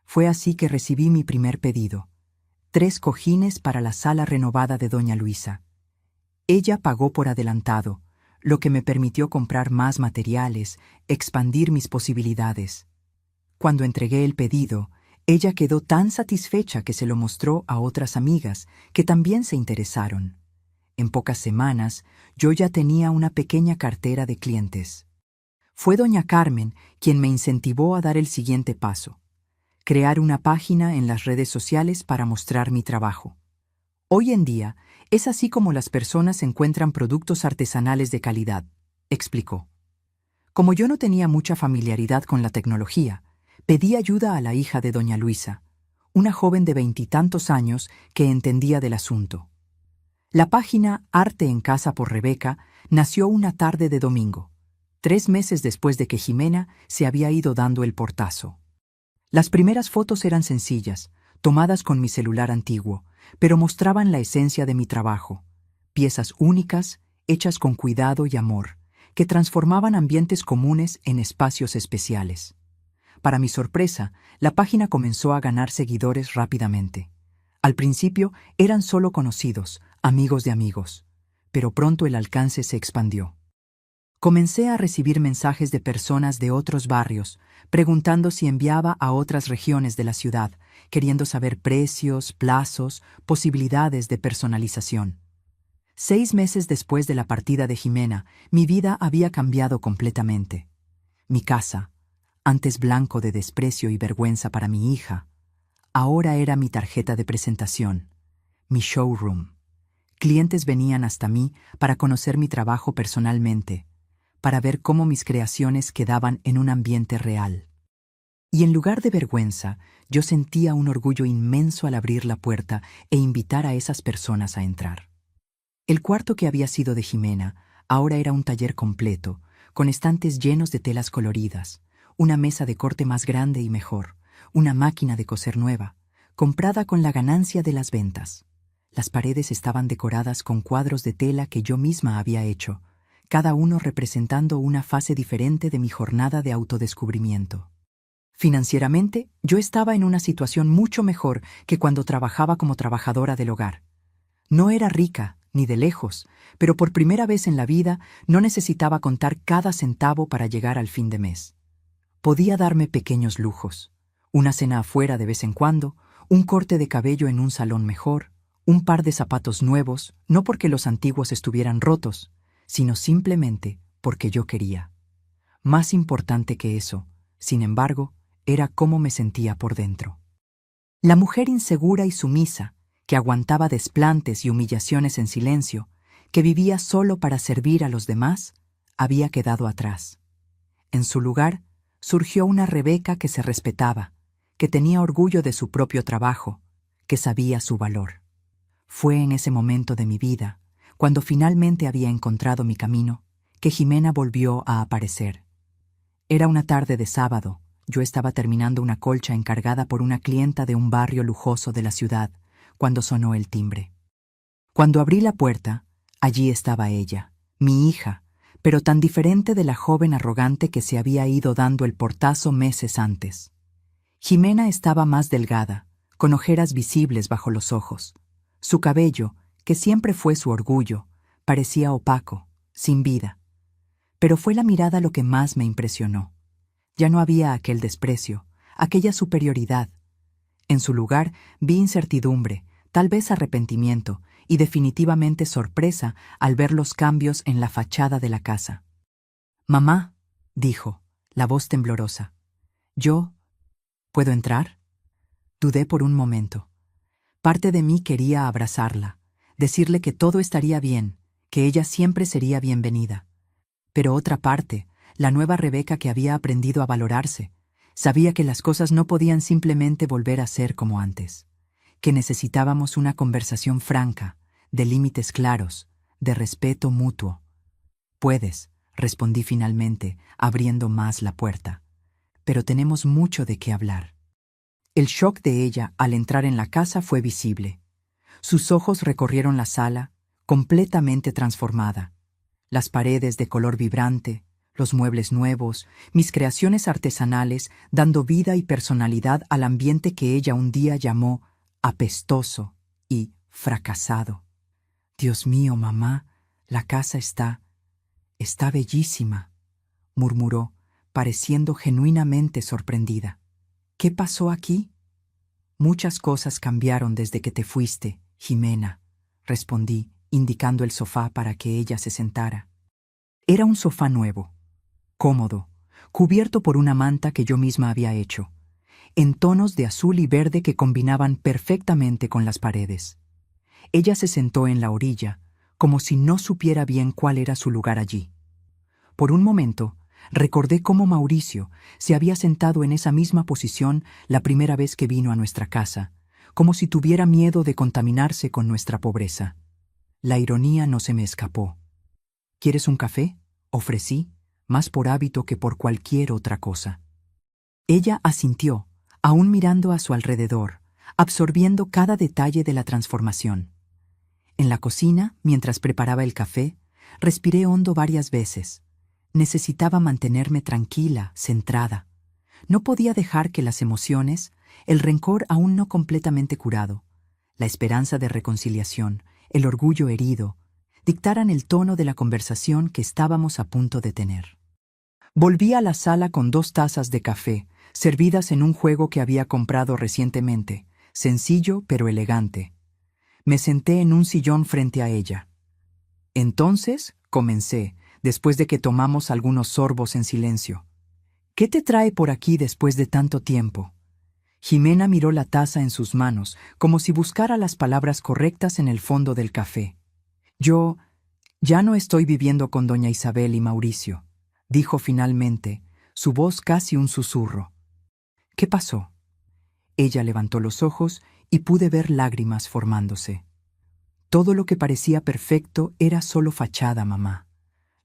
Fue así que recibí mi primer pedido. 3 cojines para la sala renovada de doña Luisa. Ella pagó por adelantado, lo que me permitió comprar más materiales, expandir mis posibilidades. Cuando entregué el pedido, ella quedó tan satisfecha que se lo mostró a otras amigas, que también se interesaron. En pocas semanas, yo ya tenía una pequeña cartera de clientes. Fue doña Carmen quien me incentivó a dar el siguiente paso: crear una página en las redes sociales para mostrar mi trabajo. Hoy en día, es así como las personas encuentran productos artesanales de calidad, explicó. Como yo no tenía mucha familiaridad con la tecnología, pedí ayuda a la hija de doña Luisa, una joven de 20 y tantos años que entendía del asunto. La página Arte en Casa por Rebeca nació una tarde de domingo, 3 meses después de que Jimena se había ido dando el portazo. Las primeras fotos eran sencillas, tomadas con mi celular antiguo, pero mostraban la esencia de mi trabajo, piezas únicas, hechas con cuidado y amor, que transformaban ambientes comunes en espacios especiales. Para mi sorpresa, la página comenzó a ganar seguidores rápidamente. Al principio eran solo conocidos, amigos de amigos, pero pronto el alcance se expandió. Comencé a recibir mensajes de personas de otros barrios, preguntando si enviaba a otras regiones de la ciudad, queriendo saber precios, plazos, posibilidades de personalización. 6 meses después de la partida de Jimena, mi vida había cambiado completamente. Mi casa, antes blanco de desprecio y vergüenza para mi hija, ahora era mi tarjeta de presentación, mi showroom. Clientes venían hasta mí para conocer mi trabajo personalmente, para ver cómo mis creaciones quedaban en un ambiente real. Y en lugar de vergüenza, yo sentía un orgullo inmenso al abrir la puerta e invitar a esas personas a entrar. El cuarto que había sido de Jimena ahora era un taller completo, con estantes llenos de telas coloridas, una mesa de corte más grande y mejor, una máquina de coser nueva, comprada con la ganancia de las ventas. Las paredes estaban decoradas con cuadros de tela que yo misma había hecho, cada uno representando una fase diferente de mi jornada de autodescubrimiento. Financieramente, yo estaba en una situación mucho mejor que cuando trabajaba como trabajadora del hogar. No era rica, ni de lejos, pero por primera vez en la vida no necesitaba contar cada centavo para llegar al fin de mes. Podía darme pequeños lujos, una cena afuera de vez en cuando, un corte de cabello en un salón mejor, un par de zapatos nuevos, no porque los antiguos estuvieran rotos, sino simplemente porque yo quería. Más importante que eso, sin embargo, era cómo me sentía por dentro. La mujer insegura y sumisa, que aguantaba desplantes y humillaciones en silencio, que vivía solo para servir a los demás, había quedado atrás. En su lugar, surgió una Rebeca que se respetaba, que tenía orgullo de su propio trabajo, que sabía su valor. Fue en ese momento de mi vida, cuando finalmente había encontrado mi camino, que Jimena volvió a aparecer. Era una tarde de sábado, yo estaba terminando una colcha encargada por una clienta de un barrio lujoso de la ciudad, cuando sonó el timbre. Cuando abrí la puerta, allí estaba ella, mi hija, pero tan diferente de la joven arrogante que se había ido dando el portazo meses antes. Jimena estaba más delgada, con ojeras visibles bajo los ojos. Su cabello, que siempre fue su orgullo, parecía opaco, sin vida. Pero fue la mirada lo que más me impresionó. Ya no había aquel desprecio, aquella superioridad. En su lugar vi incertidumbre, tal vez arrepentimiento y definitivamente sorpresa al ver los cambios en la fachada de la casa. «Mamá», dijo, la voz temblorosa. «¿Yo puedo entrar?» Dudé por un momento. Parte de mí quería abrazarla, decirle que todo estaría bien, que ella siempre sería bienvenida. Pero otra parte, la nueva Rebeca que había aprendido a valorarse, sabía que las cosas no podían simplemente volver a ser como antes, que necesitábamos una conversación franca, de límites claros, de respeto mutuo. «Puedes», respondí finalmente, abriendo más la puerta. «Pero tenemos mucho de qué hablar». El shock de ella al entrar en la casa fue visible. Sus ojos recorrieron la sala, completamente transformada. Las paredes de color vibrante, los muebles nuevos, mis creaciones artesanales dando vida y personalidad al ambiente que ella un día llamó apestoso y fracasado. «Dios mío, mamá, la casa está bellísima», murmuró, pareciendo genuinamente sorprendida. «¿Qué pasó aquí?» «Muchas cosas cambiaron desde que te fuiste, Jimena», respondí, indicando el sofá para que ella se sentara. Era un sofá nuevo, cómodo, cubierto por una manta que yo misma había hecho, en tonos de azul y verde que combinaban perfectamente con las paredes. Ella se sentó en la orilla, como si no supiera bien cuál era su lugar allí. Por un momento, recordé cómo Mauricio se había sentado en esa misma posición la primera vez que vino a nuestra casa, como si tuviera miedo de contaminarse con nuestra pobreza. La ironía no se me escapó. «¿Quieres un café?», ofrecí, más por hábito que por cualquier otra cosa. Ella asintió, aún mirando a su alrededor, absorbiendo cada detalle de la transformación. En la cocina, mientras preparaba el café, respiré hondo varias veces. Necesitaba mantenerme tranquila, centrada. No podía dejar que las emociones, el rencor aún no completamente curado, la esperanza de reconciliación, el orgullo herido, dictaran el tono de la conversación que estábamos a punto de tener. Volví a la sala con 2 tazas de café, servidas en un juego que había comprado recientemente, sencillo pero elegante. Me senté en un sillón frente a ella. «Entonces», comencé, después de que tomamos algunos sorbos en silencio, «¿qué te trae por aquí después de tanto tiempo?» Jimena miró la taza en sus manos, como si buscara las palabras correctas en el fondo del café. «Yo ya no estoy viviendo con doña Isabel y Mauricio», dijo finalmente, su voz casi un susurro. «¿Qué pasó?» Ella levantó los ojos y pude ver lágrimas formándose. «Todo lo que parecía perfecto era solo fachada, mamá.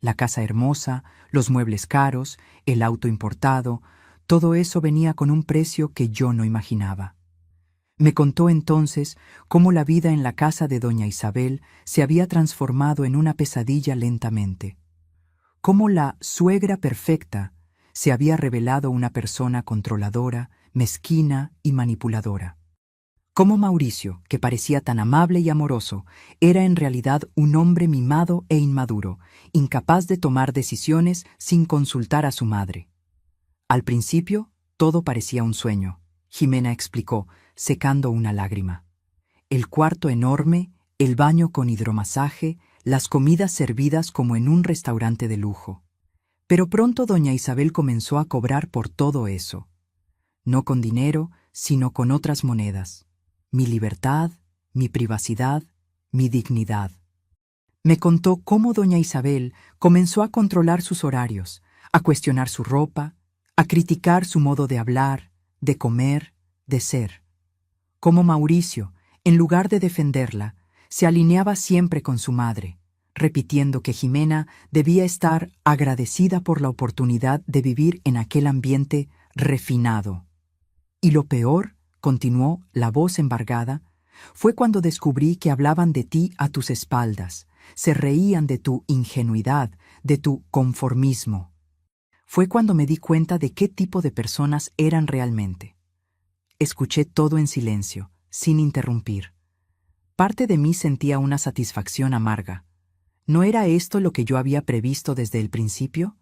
La casa hermosa, los muebles caros, el auto importado, todo eso venía con un precio que yo no imaginaba». Me contó entonces cómo la vida en la casa de doña Isabel se había transformado en una pesadilla lentamente. Cómo la suegra perfecta se había revelado una persona controladora, mezquina y manipuladora. Cómo Mauricio, que parecía tan amable y amoroso, era en realidad un hombre mimado e inmaduro, incapaz de tomar decisiones sin consultar a su madre. Al principio, todo parecía un sueño, Jimena explicó, secando una lágrima. El cuarto enorme, el baño con hidromasaje, las comidas servidas como en un restaurante de lujo. Pero pronto doña Isabel comenzó a cobrar por todo eso. No con dinero, sino con otras monedas. Mi libertad, mi privacidad, mi dignidad. Me contó cómo doña Isabel comenzó a controlar sus horarios, a cuestionar su ropa, a criticar su modo de hablar, de comer, de ser. Cómo Mauricio, en lugar de defenderla, se alineaba siempre con su madre, repitiendo que Jimena debía estar agradecida por la oportunidad de vivir en aquel ambiente refinado. Y lo peor, continuó la voz embargada, fue cuando descubrí que hablaban de ti a tus espaldas, se reían de tu ingenuidad, de tu conformismo. Fue cuando me di cuenta de qué tipo de personas eran realmente. Escuché todo en silencio, sin interrumpir. Parte de mí sentía una satisfacción amarga. ¿No era esto lo que yo había previsto desde el principio?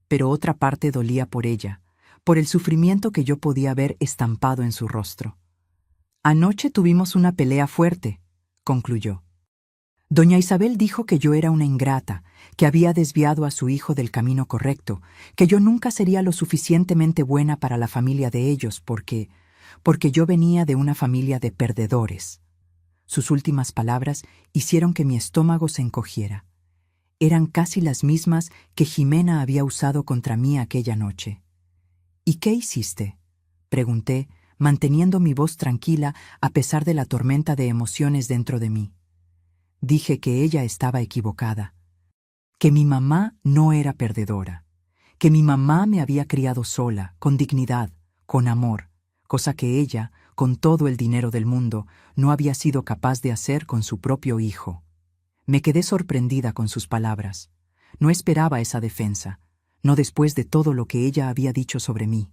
Pero otra parte dolía por ella, por el sufrimiento que yo podía ver estampado en su rostro. Anoche tuvimos una pelea fuerte, concluyó. Doña Isabel dijo que yo era una ingrata, que había desviado a su hijo del camino correcto, que yo nunca sería lo suficientemente buena para la familia de ellos porque yo venía de una familia de perdedores. Sus últimas palabras hicieron que mi estómago se encogiera. Eran casi las mismas que Jimena había usado contra mí aquella noche. ¿Y qué hiciste?, pregunté, manteniendo mi voz tranquila a pesar de la tormenta de emociones dentro de mí. Dije que ella estaba equivocada, que mi mamá no era perdedora, que mi mamá me había criado sola, con dignidad, con amor, cosa que ella, con todo el dinero del mundo, no había sido capaz de hacer con su propio hijo. Me quedé sorprendida con sus palabras. No esperaba esa defensa, no después de todo lo que ella había dicho sobre mí.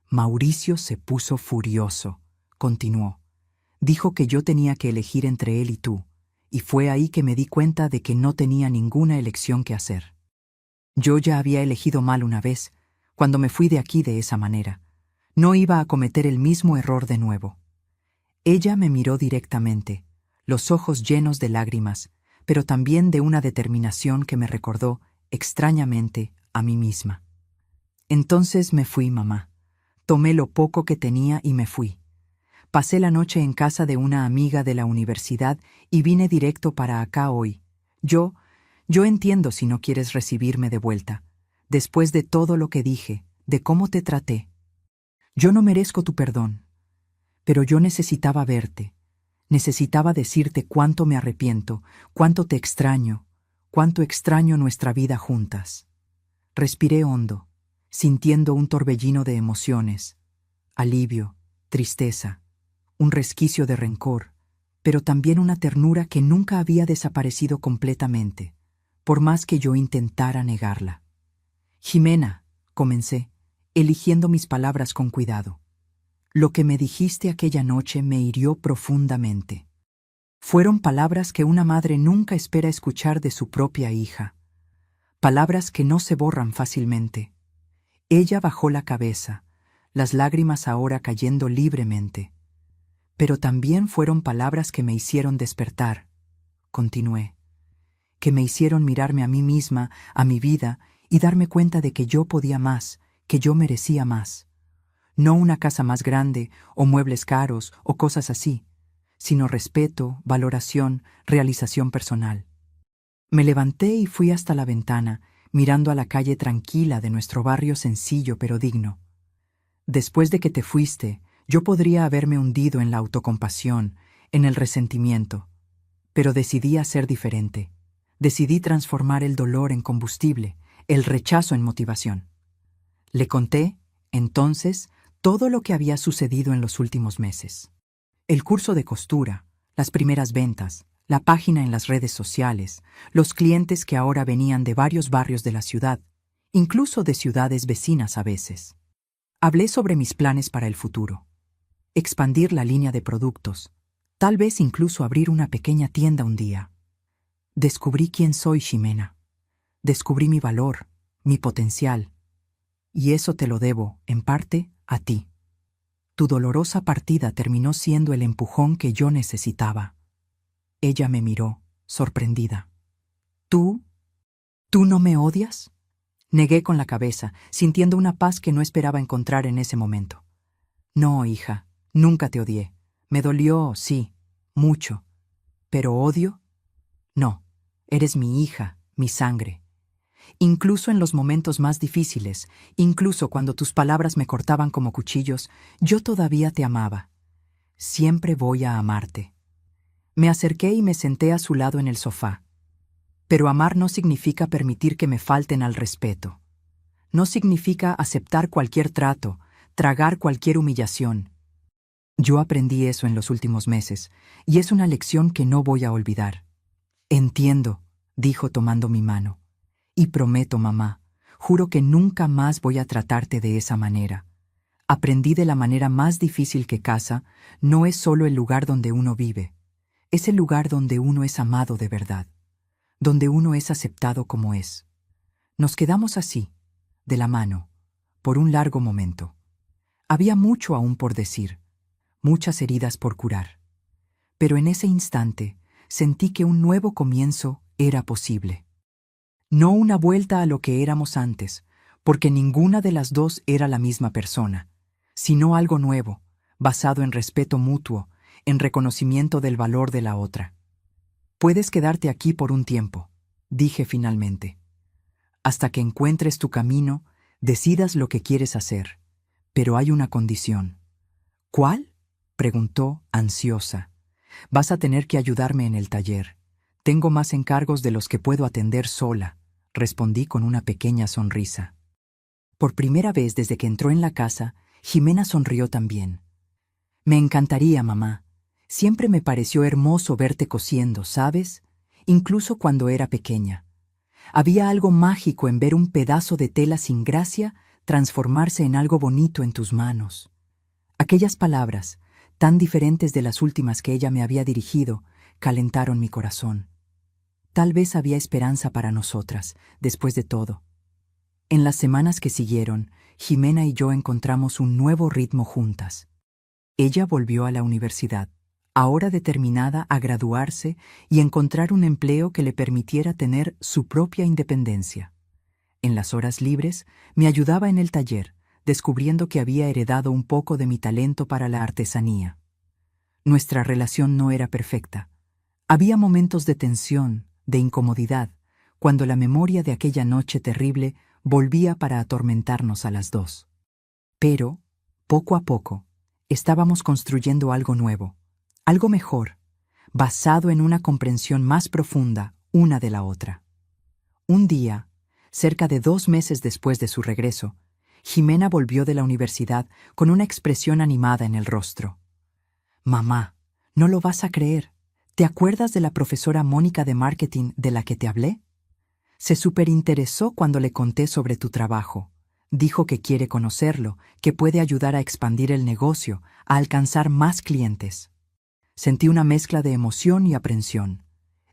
Mauricio se puso furioso, continuó. Dijo que yo tenía que elegir entre él y tú, y fue ahí que me di cuenta de que no tenía ninguna elección que hacer. Yo ya había elegido mal una vez, cuando me fui de aquí de esa manera. No iba a cometer el mismo error de nuevo. Ella me miró directamente, los ojos llenos de lágrimas, pero también de una determinación que me recordó, extrañamente, a mí misma. Entonces me fui, mamá. Tomé lo poco que tenía y me fui. Pasé la noche en casa de una amiga de la universidad y vine directo para acá hoy. Yo entiendo si no quieres recibirme de vuelta, después de todo lo que dije, de cómo te traté. Yo no merezco tu perdón, pero yo necesitaba verte, necesitaba decirte cuánto me arrepiento, cuánto te extraño, cuánto extraño nuestra vida juntas. Respiré hondo, sintiendo un torbellino de emociones, alivio, tristeza, un resquicio de rencor, pero también una ternura que nunca había desaparecido completamente, por más que yo intentara negarla. Jimena, comencé, eligiendo mis palabras con cuidado. Lo que me dijiste aquella noche me hirió profundamente. Fueron palabras que una madre nunca espera escuchar de su propia hija. Palabras que no se borran fácilmente. Ella bajó la cabeza, las lágrimas ahora cayendo libremente. Pero también fueron palabras que me hicieron despertar, continué, que me hicieron mirarme a mí misma, a mi vida, y darme cuenta de que yo podía más, que yo merecía más. No una casa más grande, o muebles caros, o cosas así, sino respeto, valoración, realización personal. Me levanté y fui hasta la ventana, mirando a la calle tranquila de nuestro barrio sencillo pero digno. Después de que te fuiste, yo podría haberme hundido en la autocompasión, en el resentimiento, pero decidí hacer diferente. Decidí transformar el dolor en combustible, el rechazo en motivación. Le conté, entonces, todo lo que había sucedido en los últimos meses. El curso de costura, las primeras ventas, la página en las redes sociales, los clientes que ahora venían de varios barrios de la ciudad, incluso de ciudades vecinas a veces. Hablé sobre mis planes para el futuro. Expandir la línea de productos, tal vez incluso abrir una pequeña tienda un día. Descubrí quién soy, Ximena. Descubrí mi valor, mi potencial. Y eso te lo debo, en parte, a ti. Tu dolorosa partida terminó siendo el empujón que yo necesitaba. Ella me miró, sorprendida. ¿Tú? ¿Tú no me odias? Negué con la cabeza, sintiendo una paz que no esperaba encontrar en ese momento. No, hija, nunca te odié. Me dolió, sí, mucho. ¿Pero odio? No, eres mi hija, mi sangre. Incluso en los momentos más difíciles, incluso cuando tus palabras me cortaban como cuchillos, yo todavía te amaba. Siempre voy a amarte. Me acerqué y me senté a su lado en el sofá. Pero amar no significa permitir que me falten al respeto. No significa aceptar cualquier trato, tragar cualquier humillación. Yo aprendí eso en los últimos meses, y es una lección que no voy a olvidar. Entiendo, dijo tomando mi mano. Y prometo, mamá, juro que nunca más voy a tratarte de esa manera. Aprendí de la manera más difícil que casa, no es solo el lugar donde uno vive, es el lugar donde uno es amado de verdad, donde uno es aceptado como es. Nos quedamos así, de la mano, por un largo momento. Había mucho aún por decir, muchas heridas por curar. Pero en ese instante sentí que un nuevo comienzo era posible. No una vuelta a lo que éramos antes, porque ninguna de las dos era la misma persona, sino algo nuevo, basado en respeto mutuo, en reconocimiento del valor de la otra. Puedes quedarte aquí por un tiempo, dije finalmente. Hasta que encuentres tu camino, decidas lo que quieres hacer. Pero hay una condición. ¿Cuál? Preguntó, ansiosa. Vas a tener que ayudarme en el taller. Tengo más encargos de los que puedo atender sola, respondí con una pequeña sonrisa. Por primera vez desde que entró en la casa, Jimena sonrió también. Me encantaría, mamá. Siempre me pareció hermoso verte cosiendo, ¿sabes? Incluso cuando era pequeña. Había algo mágico en ver un pedazo de tela sin gracia transformarse en algo bonito en tus manos. Aquellas palabras, tan diferentes de las últimas que ella me había dirigido, calentaron mi corazón. Tal vez había esperanza para nosotras, después de todo. En las semanas que siguieron, Jimena y yo encontramos un nuevo ritmo juntas. Ella volvió a la universidad, ahora determinada a graduarse y encontrar un empleo que le permitiera tener su propia independencia. En las horas libres, me ayudaba en el taller, descubriendo que había heredado un poco de mi talento para la artesanía. Nuestra relación no era perfecta. Había momentos de tensión, de incomodidad, cuando la memoria de aquella noche terrible volvía para atormentarnos a las dos. Pero, poco a poco, estábamos construyendo algo nuevo, algo mejor, basado en una comprensión más profunda una de la otra. Un día, cerca de 2 meses después de su regreso, Jimena volvió de la universidad con una expresión animada en el rostro. Mamá, no lo vas a creer. ¿Te acuerdas de la profesora Mónica de marketing de la que te hablé? Se superinteresó cuando le conté sobre tu trabajo. Dijo que quiere conocerlo, que puede ayudar a expandir el negocio, a alcanzar más clientes. Sentí una mezcla de emoción y aprensión.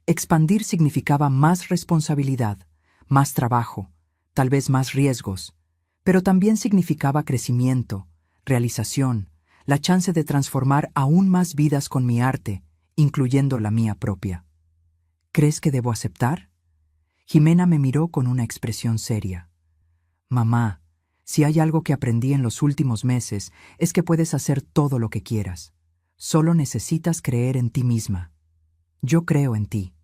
Expandir significaba más responsabilidad, más trabajo, tal vez más riesgos, pero también significaba crecimiento, realización, la chance de transformar aún más vidas con mi arte, incluyendo la mía propia. ¿Crees que debo aceptar? Jimena me miró con una expresión seria. Mamá, si hay algo que aprendí en los últimos meses es que puedes hacer todo lo que quieras. Solo necesitas creer en ti misma. Yo creo en ti.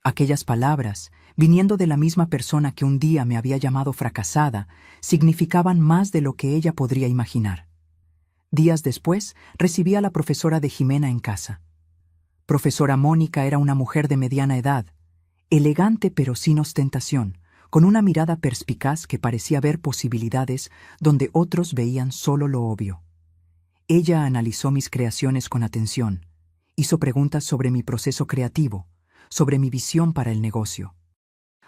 Aquellas palabras, viniendo de la misma persona que un día me había llamado fracasada, significaban más de lo que ella podría imaginar. Días después, recibí a la profesora de Jimena en casa. Profesora Mónica era una mujer de mediana edad, elegante pero sin ostentación, con una mirada perspicaz que parecía ver posibilidades donde otros veían solo lo obvio. Ella analizó mis creaciones con atención, hizo preguntas sobre mi proceso creativo, sobre mi visión para el negocio.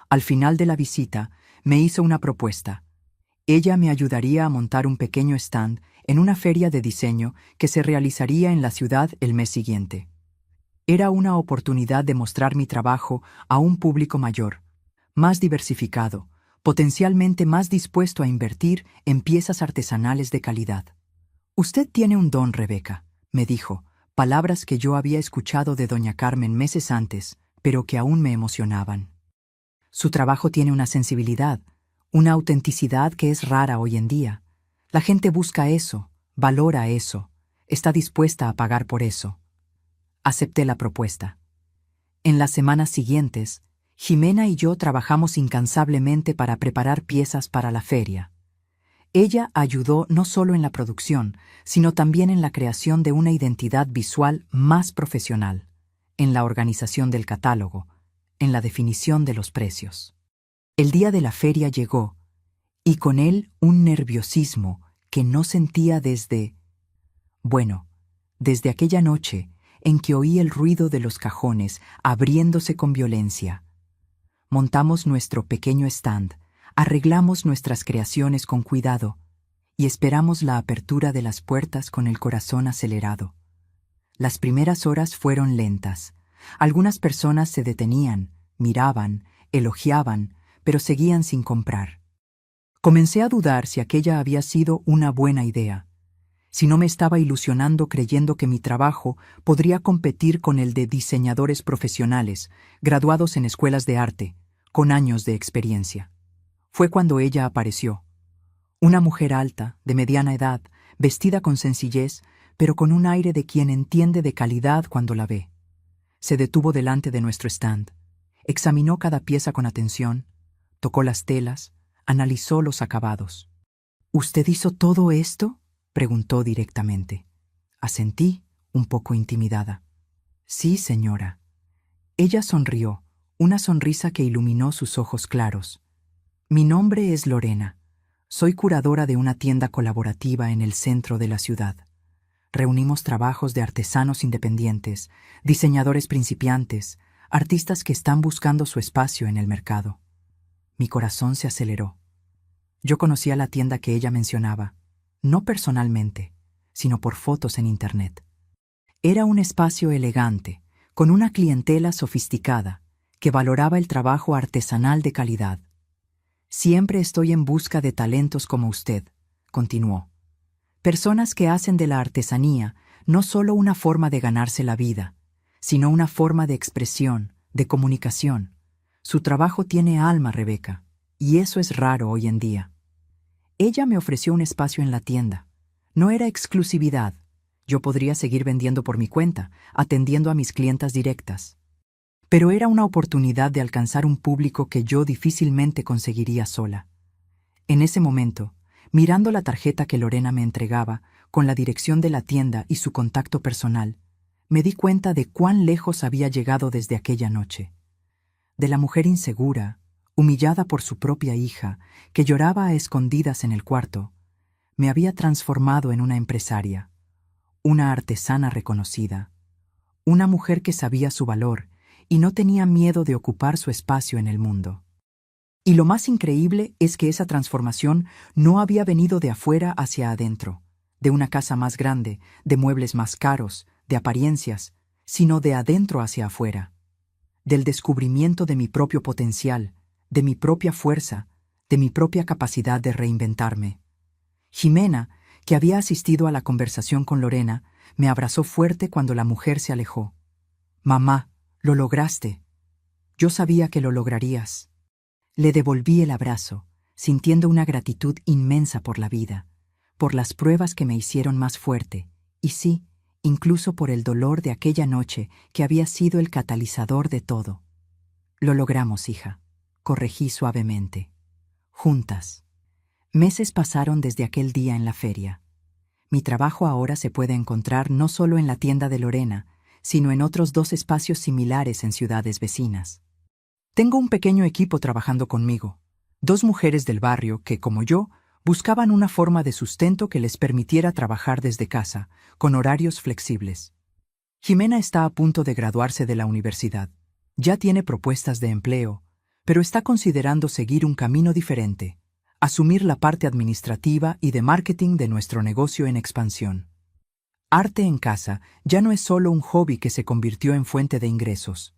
Al final de la visita, me hizo una propuesta. Ella me ayudaría a montar un pequeño stand en una feria de diseño que se realizaría en la ciudad el mes siguiente. Era una oportunidad de mostrar mi trabajo a un público mayor, más diversificado, potencialmente más dispuesto a invertir en piezas artesanales de calidad. Usted tiene un don, Rebeca, me dijo, palabras que yo había escuchado de doña Carmen meses antes, pero que aún me emocionaban. Su trabajo tiene una sensibilidad, una autenticidad que es rara hoy en día. La gente busca eso, valora eso, está dispuesta a pagar por eso. Acepté la propuesta. En las semanas siguientes, Jimena y yo trabajamos incansablemente para preparar piezas para la feria. Ella ayudó no solo en la producción, sino también en la creación de una identidad visual más profesional, en la organización del catálogo, en la definición de los precios. El día de la feria llegó, y con él un nerviosismo que no sentía desde aquella noche en que oí el ruido de los cajones abriéndose con violencia. Montamos nuestro pequeño stand, arreglamos nuestras creaciones con cuidado y esperamos la apertura de las puertas con el corazón acelerado. Las primeras horas fueron lentas. Algunas personas se detenían, miraban, elogiaban, pero seguían sin comprar. Comencé a dudar si aquella había sido una buena idea. Si no me estaba ilusionando creyendo que mi trabajo podría competir con el de diseñadores profesionales, graduados en escuelas de arte, con años de experiencia. Fue cuando ella apareció. Una mujer alta, de mediana edad, vestida con sencillez, pero con un aire de quien entiende de calidad cuando la ve. Se detuvo delante de nuestro stand, examinó cada pieza con atención, tocó las telas, analizó los acabados. ¿Usted hizo todo esto?, preguntó directamente. Asentí, un poco intimidada. Sí, señora. Ella sonrió, una sonrisa que iluminó sus ojos claros. Mi nombre es Lorena. Soy curadora de una tienda colaborativa en el centro de la ciudad. Reunimos trabajos de artesanos independientes, diseñadores principiantes, artistas que están buscando su espacio en el mercado. Mi corazón se aceleró. Yo conocía la tienda que ella mencionaba, no personalmente, sino por fotos en Internet. Era un espacio elegante, con una clientela sofisticada, que valoraba el trabajo artesanal de calidad. Siempre estoy en busca de talentos como usted, continuó. Personas que hacen de la artesanía no solo una forma de ganarse la vida, sino una forma de expresión, de comunicación. Su trabajo tiene alma, Rebeca, y eso es raro hoy en día. Ella me ofreció un espacio en la tienda. No era exclusividad. Yo podría seguir vendiendo por mi cuenta, atendiendo a mis clientas directas. Pero era una oportunidad de alcanzar un público que yo difícilmente conseguiría sola. En ese momento, mirando la tarjeta que Lorena me entregaba, con la dirección de la tienda y su contacto personal, me di cuenta de cuán lejos había llegado desde aquella noche. De la mujer insegura, humillada por su propia hija, que lloraba a escondidas en el cuarto, me había transformado en una empresaria, una artesana reconocida, una mujer que sabía su valor y no tenía miedo de ocupar su espacio en el mundo. Y lo más increíble es que esa transformación no había venido de afuera hacia adentro, de una casa más grande, de muebles más caros, de apariencias, sino de adentro hacia afuera, del descubrimiento de mi propio potencial, de mi propia fuerza, de mi propia capacidad de reinventarme. Jimena, que había asistido a la conversación con Lorena, me abrazó fuerte cuando la mujer se alejó. «Mamá, lo lograste. Yo sabía que lo lograrías». Le devolví el abrazo, sintiendo una gratitud inmensa por la vida, por las pruebas que me hicieron más fuerte, y sí, incluso por el dolor de aquella noche que había sido el catalizador de todo. «Lo logramos, hija», corregí suavemente. «Juntas». Meses pasaron desde aquel día en la feria. Mi trabajo ahora se puede encontrar no solo en la tienda de Lorena, sino en otros 2 espacios similares en ciudades vecinas. Tengo un pequeño equipo trabajando conmigo, 2 mujeres del barrio que, como yo, buscaban una forma de sustento que les permitiera trabajar desde casa, con horarios flexibles. Jimena está a punto de graduarse de la universidad. Ya tiene propuestas de empleo, pero está considerando seguir un camino diferente, asumir la parte administrativa y de marketing de nuestro negocio en expansión. Arte en casa ya no es solo un hobby que se convirtió en fuente de ingresos.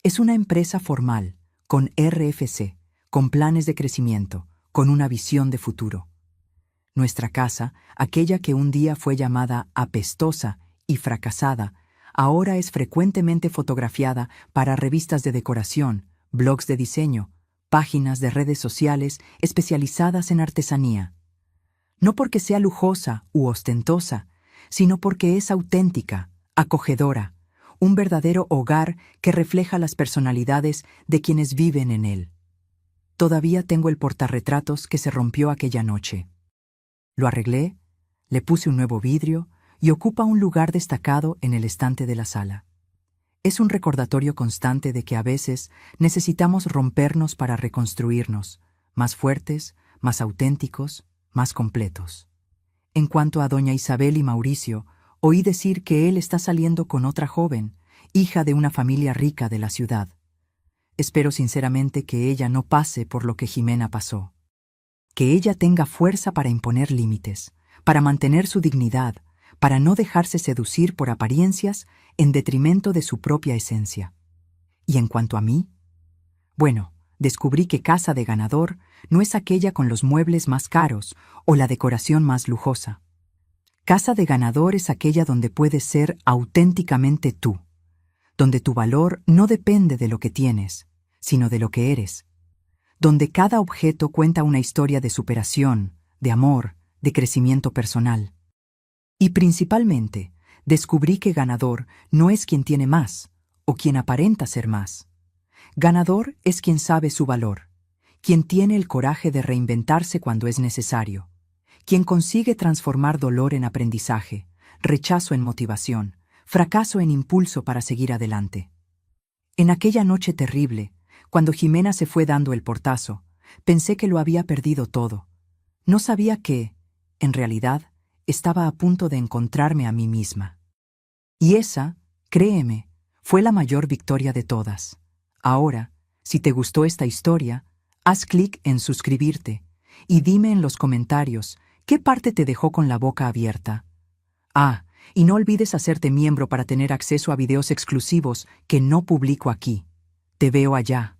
Es una empresa formal, con RFC, con planes de crecimiento, con una visión de futuro. Nuestra casa, aquella que un día fue llamada apestosa y fracasada, ahora es frecuentemente fotografiada para revistas de decoración, blogs de diseño, páginas de redes sociales especializadas en artesanía. No porque sea lujosa u ostentosa, sino porque es auténtica, acogedora, un verdadero hogar que refleja las personalidades de quienes viven en él. Todavía tengo el portarretratos que se rompió aquella noche. Lo arreglé, le puse un nuevo vidrio y ocupa un lugar destacado en el estante de la sala. Es un recordatorio constante de que a veces necesitamos rompernos para reconstruirnos, más fuertes, más auténticos, más completos. En cuanto a doña Isabel y Mauricio, oí decir que él está saliendo con otra joven, hija de una familia rica de la ciudad. Espero sinceramente que ella no pase por lo que Jimena pasó. Que ella tenga fuerza para imponer límites, para mantener su dignidad, para no dejarse seducir por apariencias en detrimento de su propia esencia. Y en cuanto a mí, bueno, descubrí que casa de ganador no es aquella con los muebles más caros o la decoración más lujosa. Casa de ganador es aquella donde puedes ser auténticamente tú, donde tu valor no depende de lo que tienes, sino de lo que eres, donde cada objeto cuenta una historia de superación, de amor, de crecimiento personal. Y principalmente, descubrí que ganador no es quien tiene más, o quien aparenta ser más. Ganador es quien sabe su valor, quien tiene el coraje de reinventarse cuando es necesario, quien consigue transformar dolor en aprendizaje, rechazo en motivación, fracaso en impulso para seguir adelante. En aquella noche terrible, cuando Jimena se fue dando el portazo, pensé que lo había perdido todo. No sabía que, en realidad, estaba a punto de encontrarme a mí misma. Y esa, créeme, fue la mayor victoria de todas. Ahora, si te gustó esta historia, haz clic en suscribirte y dime en los comentarios qué parte te dejó con la boca abierta. Ah, y no olvides hacerte miembro para tener acceso a videos exclusivos que no publico aquí. Te veo allá.